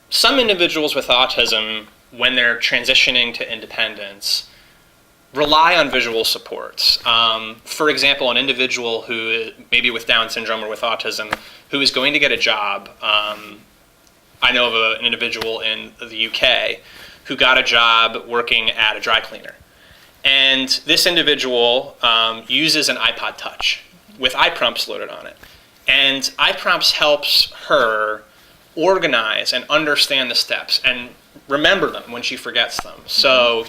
some individuals with autism, when they're transitioning to independence, rely on visual supports. For example, an individual who maybe with Down syndrome or with autism who is going to get a job. I know of an individual in the UK who got a job working at a dry cleaner. And this individual uses an iPod Touch with iPrompts loaded on it. And iPrompts helps her organize and understand the steps and remember them when she forgets them. So,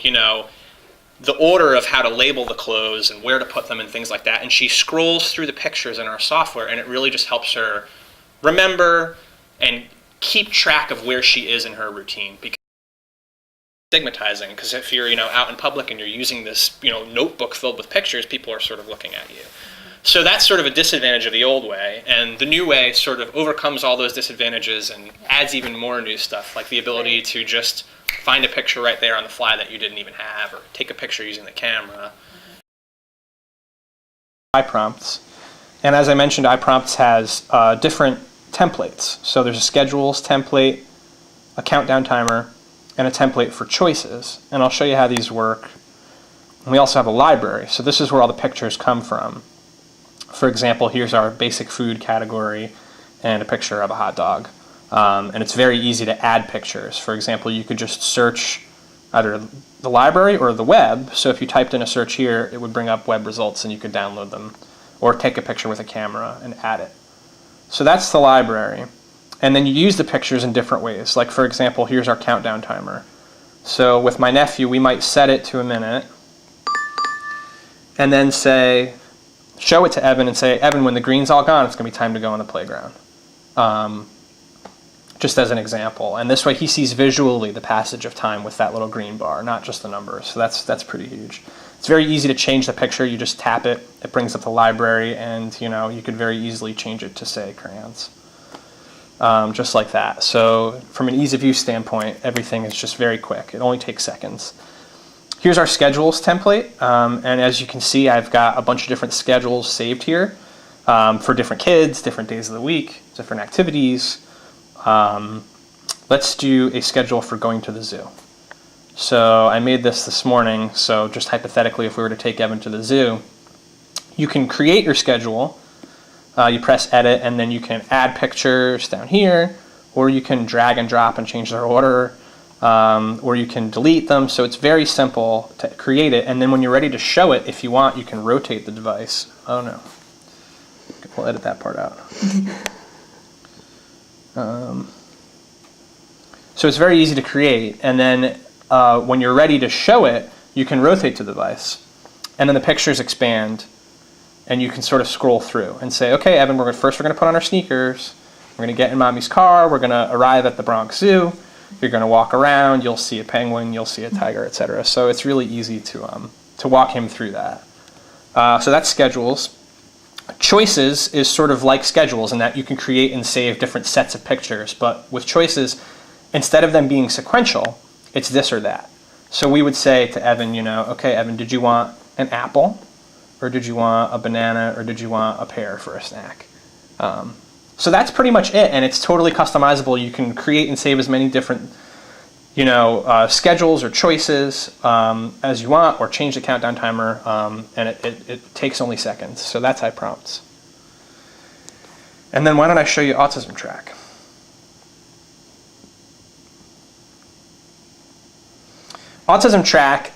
the order of how to label the clothes and where to put them and things like that. And she scrolls through the pictures in our software, and it really just helps her remember and keep track of where she is in her routine. Because it's stigmatizing, because if you're out in public and you're using this notebook filled with pictures, people are sort of looking at you. So that's sort of a disadvantage of the old way, and the new way sort of overcomes all those disadvantages and adds even more new stuff, like the ability to just find a picture right there on the fly that you didn't even have, or take a picture using the camera. iPrompts, and as I mentioned, iPrompts has different templates. So there's a schedules template, a countdown timer, and a template for choices, and I'll show you how these work. And we also have a library, so this is where all the pictures come from. For example, here's our basic food category and a picture of a hot dog. And it's very easy to add pictures. For example, you could just search either the library or the web. So if you typed in a search here, it would bring up web results and you could download them or take a picture with a camera and add it. So that's the library. And then you use the pictures in different ways. Like for example, here's our countdown timer. So with my nephew, we might set it to a minute and then show it to Evan and say, Evan, when the green's all gone, it's going to be time to go on the playground. Just as an example. And this way he sees visually the passage of time with that little green bar, not just the numbers. So that's pretty huge. It's very easy to change the picture. You just tap it, it brings up the library, and you could very easily change it to, say, crayons. Just like that. So from an ease of use standpoint, everything is just very quick. It only takes seconds. Here's our schedules template, and as you can see, I've got a bunch of different schedules saved here for different kids, different days of the week, different activities. Let's do a schedule for going to the zoo. So I made this morning, so just hypothetically, if we were to take Evan to the zoo, you can create your schedule, you press edit, and then you can add pictures down here, or you can drag and drop and change their order, or you can delete them. So it's very simple to create it, and then when you're ready to show it, if you want, you can rotate the device. Oh no, we'll edit that part out. So it's very easy to create, and then when you're ready to show it, you can rotate the device, and then the pictures expand, and you can sort of scroll through and say, okay, Evan, we're going to put on our sneakers, we're going to get in mommy's car, we're going to arrive at the Bronx Zoo, you're going to walk around, you'll see a penguin, you'll see a tiger, etc. So it's really easy to walk him through that. So that's schedules. Choices is sort of like schedules in that you can create and save different sets of pictures, but with choices, instead of them being sequential, it's this or that. So we would say to Evan, okay, Evan, did you want an apple, or did you want a banana, or did you want a pear for a snack? So that's pretty much it, and it's totally customizable. You can create and save as many different, schedules or choices as you want, or change the countdown timer, and it takes only seconds. So that's iPrompts. And then why don't I show you Autism Track? Autism Track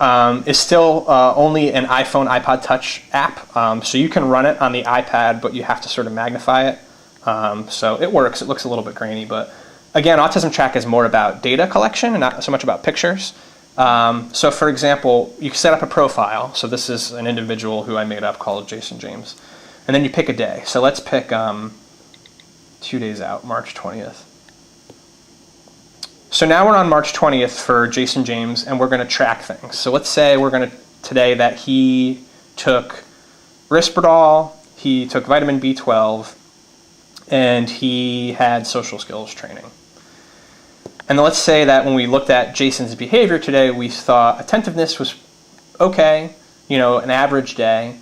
is still only an iPhone, iPod Touch app, so you can run it on the iPad, but you have to sort of magnify it. So it works. It looks a little bit grainy, but again, Autism Track is more about data collection and not so much about pictures. So for example, you can set up a profile. So this is an individual who I made up called Jason James. And then you pick a day. So let's pick 2 days out, March 20th. So now we're on March 20th for Jason James, and we're going to track things. So let's say we're going to today that he took Risperdal, he took vitamin B12, and he had social skills training. And then let's say that when we looked at Jason's behavior today, we thought attentiveness was okay, an average day.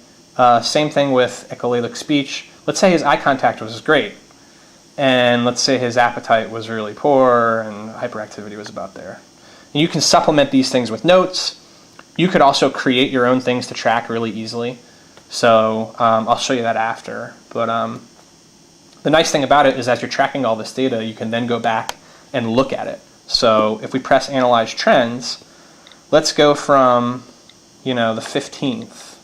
Same thing with echolalic speech. Let's say his eye contact was great. and let's say his appetite was really poor and hyperactivity was about there. And you can supplement these things with notes. You could also create your own things to track really easily. So I'll show you that after. But the nice thing about it is as you're tracking all this data, you can then go back and look at it. So if we press Analyze Trends, let's go from, the 15th,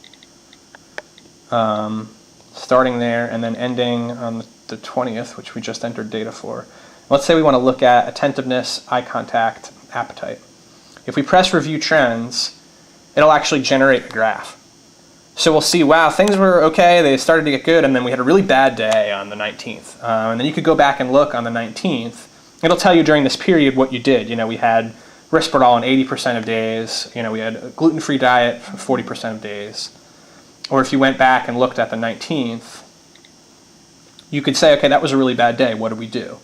starting there and then ending on the 20th, which we just entered data for. Let's say we want to look at attentiveness, eye contact, appetite. If we press Review Trends, it'll actually generate a graph. So we'll see, wow, things were okay, they started to get good, and then we had a really bad day on the 19th. And then you could go back and look on the 19th. It'll tell you during this period what you did. We had Risperdal on 80% of days. We had a gluten-free diet for 40% of days. Or if you went back and looked at the 19th, you could say, okay, that was a really bad day. What did we do?